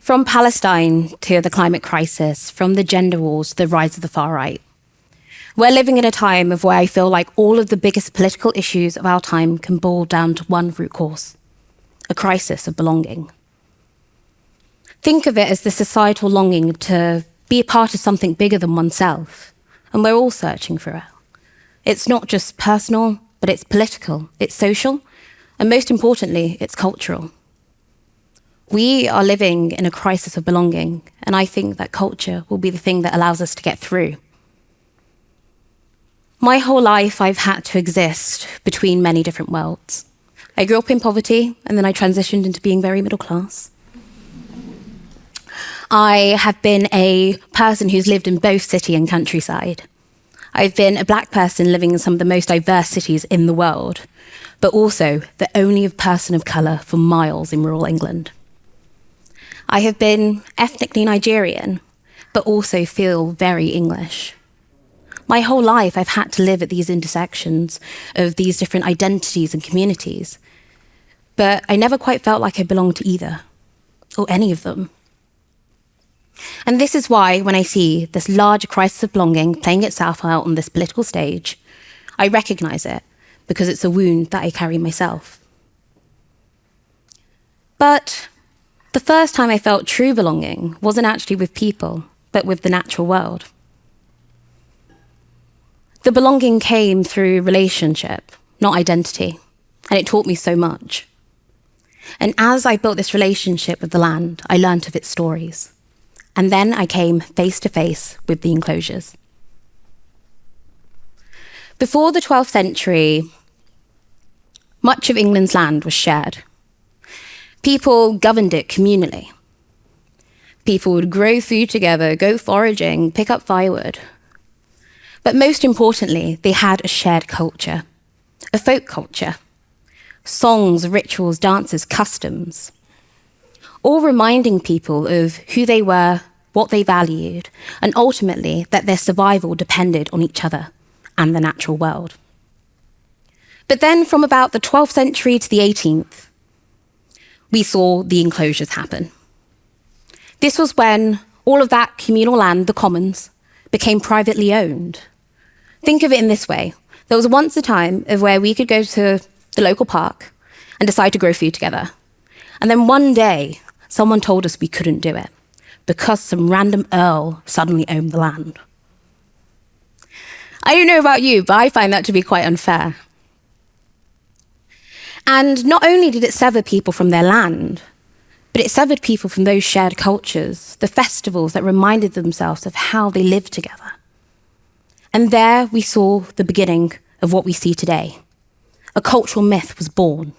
From Palestine to the climate crisis, from the gender wars to the rise of the far right. We're living in a time of where I feel like all of the biggest political issues of our time can boil down to one root cause: a crisis of belonging. Think of it as the societal longing to be a part of something bigger than oneself, and we're all searching for it. It's not just personal, but it's political, it's social, and most importantly, it's cultural. We are living in a crisis of belonging, and I think that culture will be the thing that allows us to get through. My whole life, I've had to exist between many different worlds. I grew up in poverty, and then I transitioned into being very middle class. I have been a person who's lived in both city and countryside. I've been a black person living in some of the most diverse cities in the world, but also the only person of colour for miles in rural England. I have been ethnically Nigerian, but also feel very English. My whole life, I've had to live at these intersections of these different identities and communities, but I never quite felt like I belonged to either, or any of them. And this is why, when I see this larger crisis of belonging playing itself out on this political stage, I recognise it, because it's a wound that I carry myself. But the first time I felt true belonging wasn't actually with people, but with the natural world. The belonging came through relationship, not identity, and it taught me so much. And as I built this relationship with the land, I learnt of its stories. And then I came face to face with the Enclosures. Before the 12th century, much of England's land was shared. People governed it communally. People would grow food together, go foraging, pick up firewood. But most importantly, they had a shared culture, a folk culture. Songs, rituals, dances, customs, all reminding people of who they were, what they valued, and ultimately that their survival depended on each other and the natural world. But then from about the 12th century to the 18th, we saw the Enclosures happen. This was when all of that communal land, the commons, became privately owned. Think of it in this way. There was once a time of where we could go to the local park and decide to grow food together. And then one day, someone told us we couldn't do it because some random earl suddenly owned the land. I don't know about you, but I find that to be quite unfair. And not only did it sever people from their land, but it severed people from those shared cultures, the festivals that reminded themselves of how they lived together. And there we saw the beginning of what we see today. A cultural myth was born.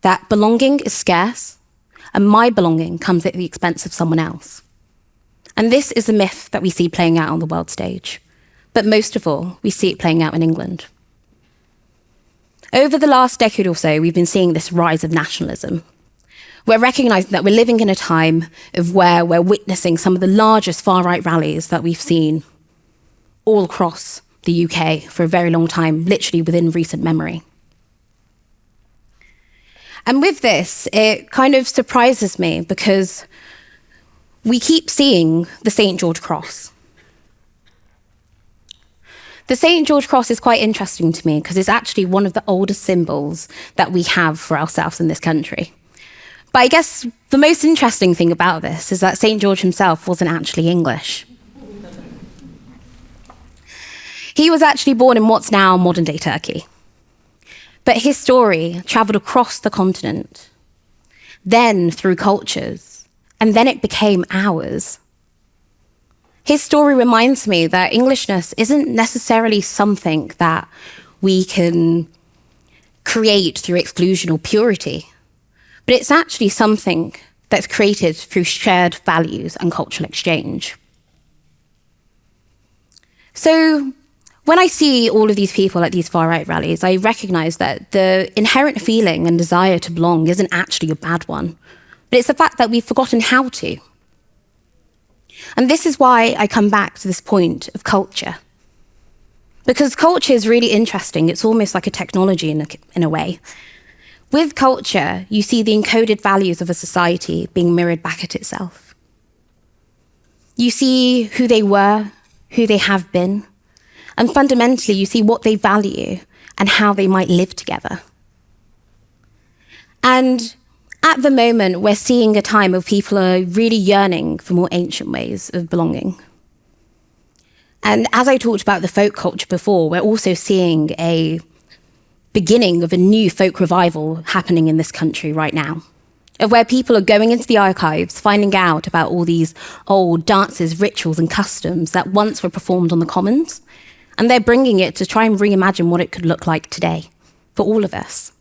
That belonging is scarce, and my belonging comes at the expense of someone else. And this is a myth that we see playing out on the world stage. But most of all, we see it playing out in England. Over the last decade or so, we've been seeing this rise of nationalism. We're recognising that we're living in a time of where we're witnessing some of the largest far-right rallies that we've seen all across the UK for a very long time, literally within recent memory. And with this, it kind of surprises me because we keep seeing the St. George Cross. The St. George Cross is quite interesting to me because it's actually one of the oldest symbols that we have for ourselves in this country. But I guess the most interesting thing about this is that St. George himself wasn't actually English. He was actually born in what's now modern-day Turkey. But his story travelled across the continent, then through cultures, and then it became ours. His story reminds me that Englishness isn't necessarily something that we can create through exclusion or purity, but it's actually something that's created through shared values and cultural exchange. So when I see all of these people at these far-right rallies, I recognise that the inherent feeling and desire to belong isn't actually a bad one, but it's the fact that we've forgotten how to. And this is why I come back to this point of culture. Because culture is really interesting. It's almost like a technology in a way. With culture, you see the encoded values of a society being mirrored back at itself. You see who they were, who they have been, and fundamentally you see what they value and how they might live together. And at the moment, we're seeing a time where people are really yearning for more ancient ways of belonging. And as I talked about the folk culture before, we're also seeing a beginning of a new folk revival happening in this country right now, of where people are going into the archives, finding out about all these old dances, rituals, and customs that once were performed on the commons, and they're bringing it to try and reimagine what it could look like today for all of us.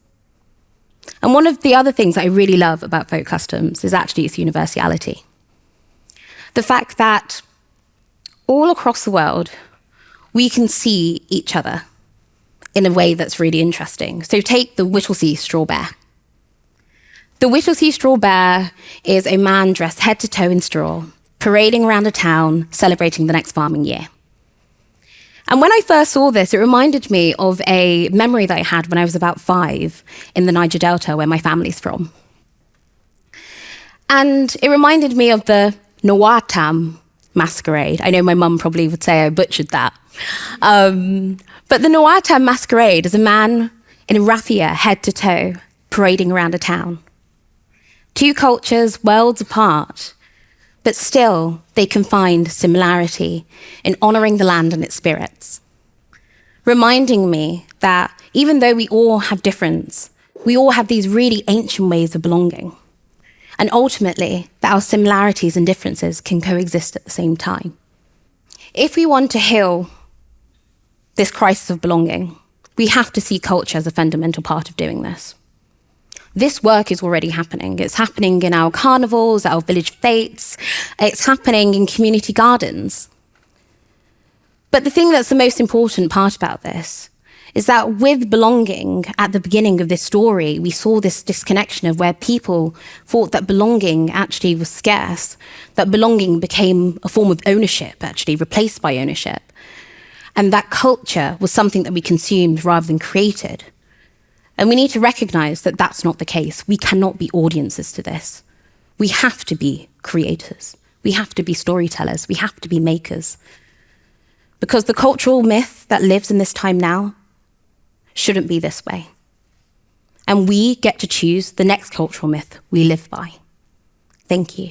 And one of the other things that I really love about folk customs is actually its universality. The fact that all across the world, we can see each other in a way that's really interesting. So take the Whittlesea straw bear. The Whittlesea straw bear is a man dressed head to toe in straw, parading around a town, celebrating the next farming year. And when I first saw this, it reminded me of a memory that I had when I was about 5 in the Niger Delta, where my family's from. And it reminded me of the Nawatam masquerade. I know my mum probably would say I butchered that. But the Nawatam masquerade is a man in a raffia, head to toe, parading around a town. Two cultures, worlds apart, but still they can find similarity in honouring the land and its spirits, reminding me that even though we all have difference, we all have these really ancient ways of belonging, and ultimately that our similarities and differences can coexist at the same time. If we want to heal this crisis of belonging, we have to see culture as a fundamental part of doing this. This work is already happening. It's happening in our carnivals, our village fetes. It's happening in community gardens. But the thing that's the most important part about this is that with belonging, at the beginning of this story, we saw this disconnection of where people thought that belonging actually was scarce, that belonging became a form of ownership, actually replaced by ownership, and that culture was something that we consumed rather than created. And we need to recognize that that's not the case. We cannot be audiences to this. We have to be creators. We have to be storytellers. We have to be makers. Because the cultural myth that lives in this time now shouldn't be this way. And we get to choose the next cultural myth we live by. Thank you.